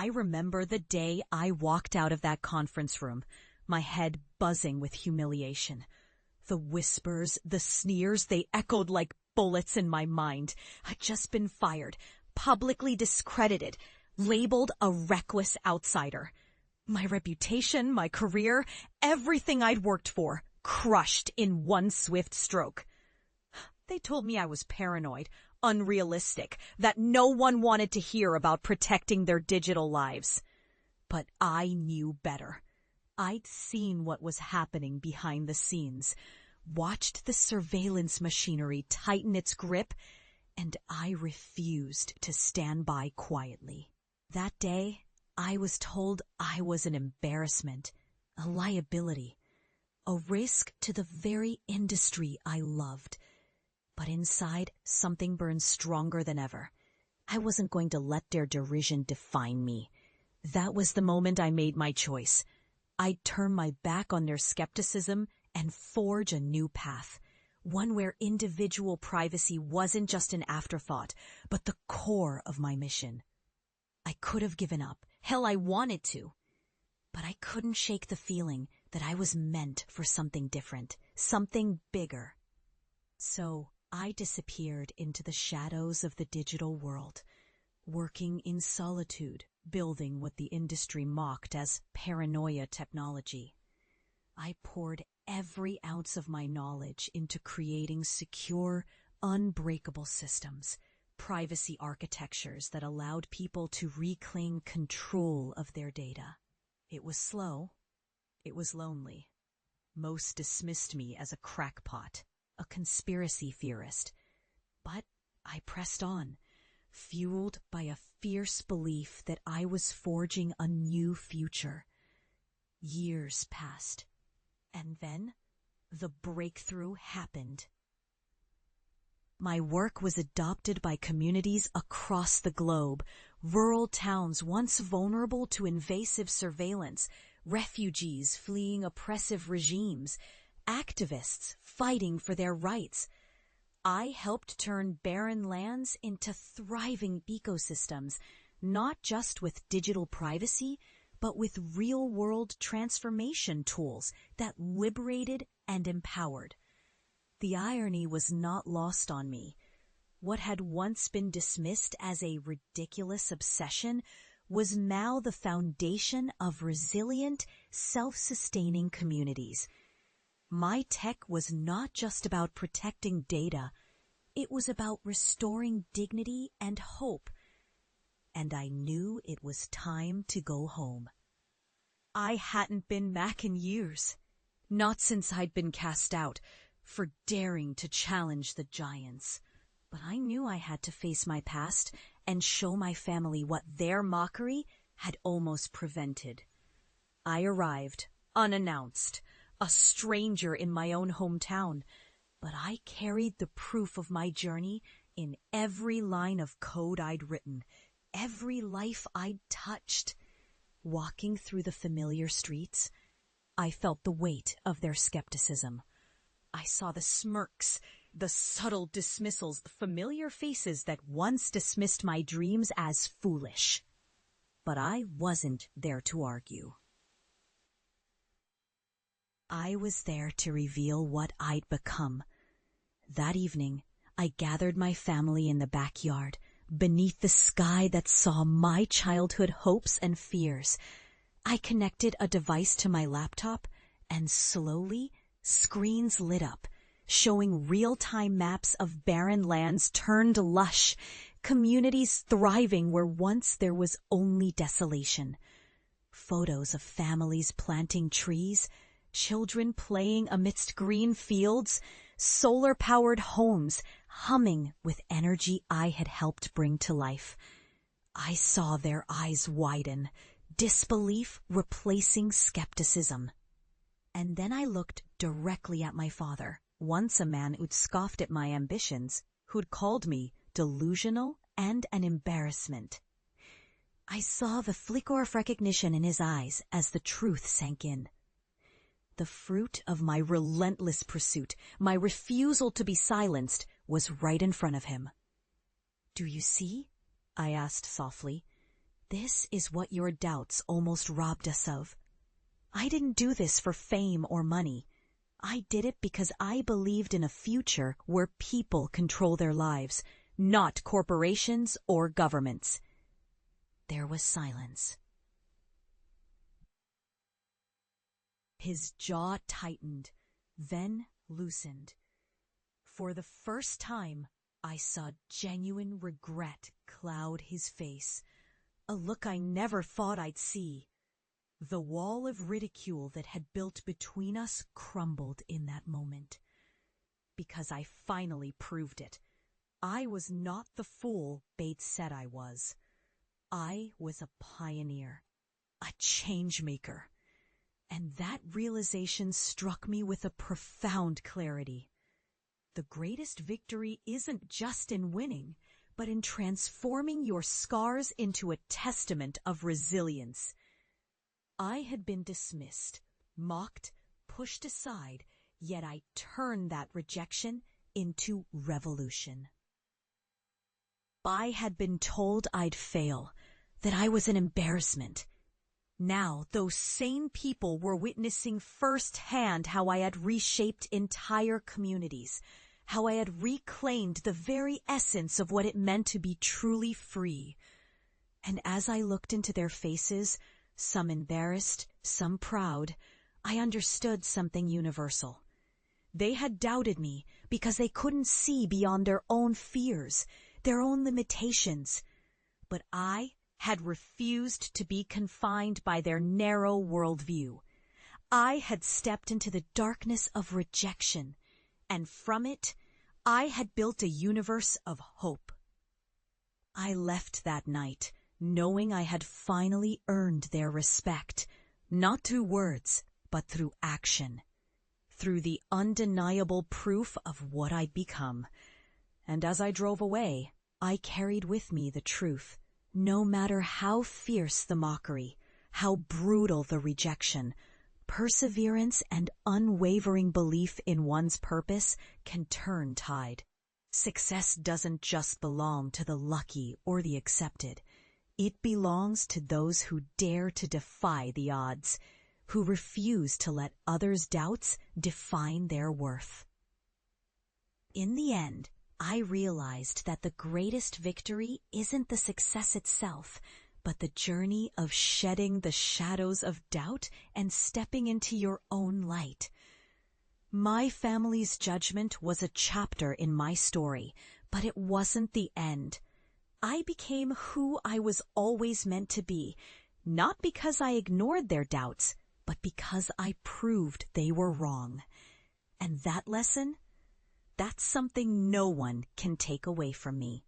I remember the day I walked out of that conference room, my head buzzing with humiliation. The whispers, the sneers, they echoed like bullets in my mind. I'd just been fired, publicly discredited, labeled a reckless outsider. My reputation, my career, everything I'd worked for, crushed in one swift stroke. They told me I was paranoid, unrealistic, that no one wanted to hear about protecting their digital lives. But I knew better. I'd seen what was happening behind the scenes, watched the surveillance machinery tighten its grip, and I refused to stand by quietly. That day, I was told I was an embarrassment, a liability, a risk to the very industry I loved. But inside, something burned stronger than ever. I wasn't going to let their derision define me. That was the moment I made my choice. I'd turn my back on their skepticism and forge a new path, one where individual privacy wasn't just an afterthought, but the core of my mission. I could have given up. Hell, I wanted to. But I couldn't shake the feeling that I was meant for something different, something bigger. So I disappeared into the shadows of the digital world, working in solitude, building what the industry mocked as paranoia technology. I poured every ounce of my knowledge into creating secure, unbreakable systems, privacy architectures that allowed people to reclaim control of their data. It was slow. It was lonely. Most dismissed me as a crackpot, a conspiracy theorist. But I pressed on, fueled by a fierce belief that I was forging a new future. Years passed, and then the breakthrough happened. My work was adopted by communities across the globe, rural towns once vulnerable to invasive surveillance, refugees fleeing oppressive regimes, activists fighting for their rights. I helped turn barren lands into thriving ecosystems, not just with digital privacy, but with real-world transformation tools that liberated and empowered. The irony was not lost on me. What had once been dismissed as a ridiculous obsession was now the foundation of resilient, self-sustaining communities. My tech was not just about protecting data. It was about restoring dignity and hope. And I knew it was time to go home. I hadn't been back in years. Not since I'd been cast out, for daring to challenge the giants. But I knew I had to face my past and show my family what their mockery had almost prevented. I arrived, unannounced, a stranger in my own hometown, but I carried the proof of my journey in every line of code I'd written, every life I'd touched. Walking through the familiar streets, I felt the weight of their skepticism. I saw the smirks, the subtle dismissals, the familiar faces that once dismissed my dreams as foolish. But I wasn't there to argue. I was there to reveal what I'd become. That evening, I gathered my family in the backyard, beneath the sky that saw my childhood hopes and fears. I connected a device to my laptop, and slowly, screens lit up, showing real-time maps of barren lands turned lush, communities thriving where once there was only desolation. Photos of families planting trees, children playing amidst green fields, solar-powered homes humming with energy I had helped bring to life. I saw their eyes widen, disbelief replacing skepticism. And then I looked directly at my father, once a man who'd scoffed at my ambitions, who'd called me delusional and an embarrassment. I saw the flicker of recognition in his eyes as the truth sank in. The fruit of my relentless pursuit, my refusal to be silenced, was right in front of him. "Do you see?" I asked softly. This is what your doubts almost robbed us of. I didn't do this for fame or money. I did it because I believed in a future where people control their lives, not corporations or governments. There was silence. His jaw tightened, then loosened. For the first time, I saw genuine regret cloud his face, a look I never thought I'd see. The wall of ridicule that had built between us crumbled in that moment. Because I finally proved it. I was not the fool Bates said I was. I was a pioneer, a change maker. And that realization struck me with a profound clarity. The greatest victory isn't just in winning, but in transforming your scars into a testament of resilience. I had been dismissed, mocked, pushed aside, yet I turned that rejection into revolution. I had been told I'd fail, that I was an embarrassment. Now, those same people were witnessing firsthand how I had reshaped entire communities, how I had reclaimed the very essence of what it meant to be truly free. And as I looked into their faces, some embarrassed, some proud, I understood something universal. They had doubted me because they couldn't see beyond their own fears, their own limitations. But I had refused to be confined by their narrow worldview. I had stepped into the darkness of rejection, and from it, I had built a universe of hope. I left that night, knowing I had finally earned their respect, not through words, but through action, through the undeniable proof of what I'd become. And as I drove away, I carried with me the truth. No matter how fierce the mockery, how brutal the rejection, perseverance and unwavering belief in one's purpose can turn tide. Success doesn't just belong to the lucky or the accepted. It belongs to those who dare to defy the odds, who refuse to let others' doubts define their worth. In the end, I realized that the greatest victory isn't the success itself, but the journey of shedding the shadows of doubt and stepping into your own light. My family's judgment was a chapter in my story, but it wasn't the end. I became who I was always meant to be, not because I ignored their doubts, but because I proved they were wrong. And that lesson? That's something no one can take away from me.